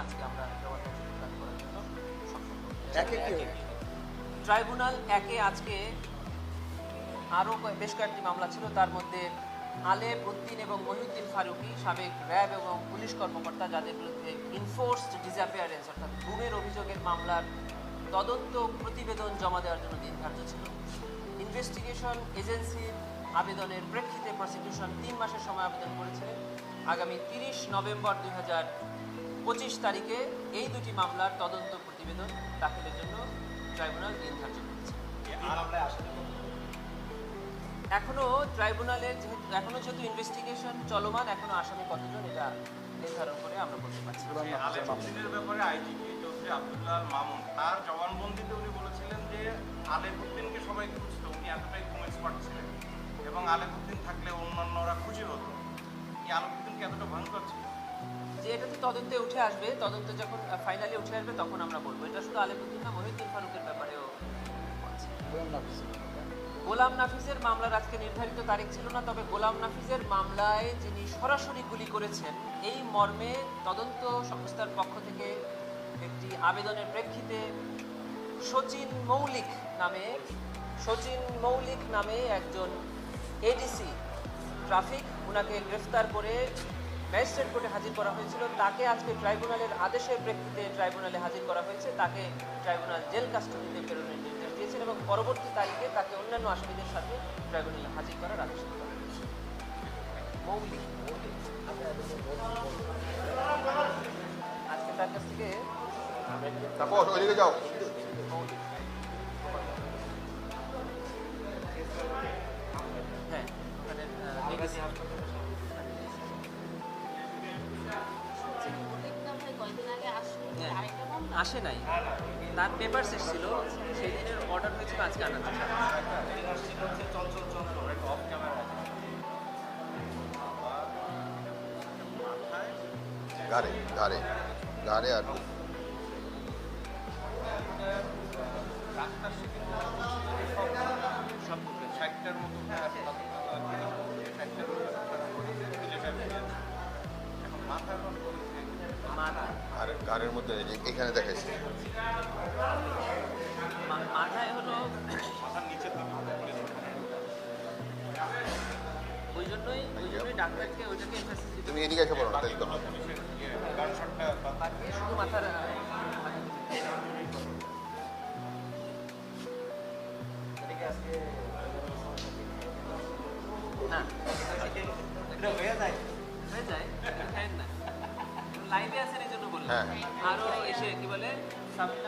আজকে আমরা জবাবদিহি প্রদান করার জন্য সক্ষম হই। ট্রাইব্যুনাল একে আজকে আরও বেশ কয়েকটি মামলা ছিল, তার মধ্যে আলেপ উদ্দিন এবং মহিউদ্দিন ফারুকী সাবেক র্যাব এবং পুলিশ কর্মকর্তা, যাদের বিরুদ্ধে ইনফোর্সড ডিসঅ্যাপিয়ারেন্স অর্থাৎ গুমের অভিযোগের মামলার তদন্ত প্রতিবেদন জমা দেওয়ার জন্য দিন ধার্য ছিল। ইনভেস্টিগেশন এজেন্সির আবেদনের প্রেক্ষিতে প্রসিকিউশন 3 মাসের সময় আবেদন করেছিলেন। আগামী 30 নভেম্বর 2025 তারিখে এই দুটি মামলার তদন্ত প্রতিবেদন দাখিলের জন্য ট্রাইব্যুনাল দিন ধার্য করেছে। এখনও ট্রাইব্যুনালের যেহেতু ইনভেস্টিগেশন চলমান, এখনো আসামি কতজন এটা নির্ধারণ করে আমরা বলতে পারছি। আলেপুদ্দিনের ব্যাপারে আইজিপি চৌধুরী আব্দুল্লাহ মামুন তার জবানবন্দিতে উনি বলেছিলেন যে আলেপুদ্দিনকে সবাই খুঁজত, উনি এতটাই ঘুম এক্সপার্ট ছিলেন এবং আলেপুদ্দিন থাকলে অন্যান্যরা খুশি হতো। এই আলেপুদ্দিনকে এতটা ভয়ঙ্কর ছিল যে এটা তো তদন্তে উঠে আসবে, তদন্ত যখন ফাইনালি উঠে আসবে তখন আমরা বলবো। এটা শুধু আলেপুদ্দিন না, মহিউদ্দিন ফারুকের ব্যাপারেও আছে। গোলাম নাফিজের মামলার আজকে নির্ধারিত তারিখ ছিল না, তবে গোলাম নাফিজের মামলায় যিনি সরাসরি গুলি করেছেন এই মর্মে তদন্ত সংস্থার পক্ষ থেকে একটি আবেদনের প্রেক্ষিতে সচিন মৌলিক নামে একজন এডিসি ট্রাফিক, ওনাকে গ্রেফতার করে ম্যাজিস্ট্রেট কোর্টে হাজির করা হয়েছিল। তাকে আজকে ট্রাইব্যুনালের আদেশের প্রেক্ষিতে ট্রাইব্যুনালে হাজির করা হয়েছে। তাকে ট্রাইব্যুনাল জেল কাস্টডিতে প্রেরণের নির্দেশ দিয়েছেন এবং পরবর্তী তারিখে তাকে অন্যান্য আসামিদের সাথে ট্রাইব্যুনালে হাজির করার আদেশ করা হয়েছে। আজকে তার কাছ থেকে আসে নাই, তার পেপারস এসেছিল, সেই দিনের অর্ডার হয়েছিল আজকে আনার জন্য। ঘাড়ে আর ঘাড়ের মধ্যে এখানে দেখাইছে মাথায় হলো, ওই জন্যই ডাক্তারকে ওইটাকে তুমি এদিকে এসে পড়ো না, তাই তো শুধু মাথার না হয়ে যায় লাইভে আছেন এই জন্য বললাম। আরো এসে কি বলে সামনে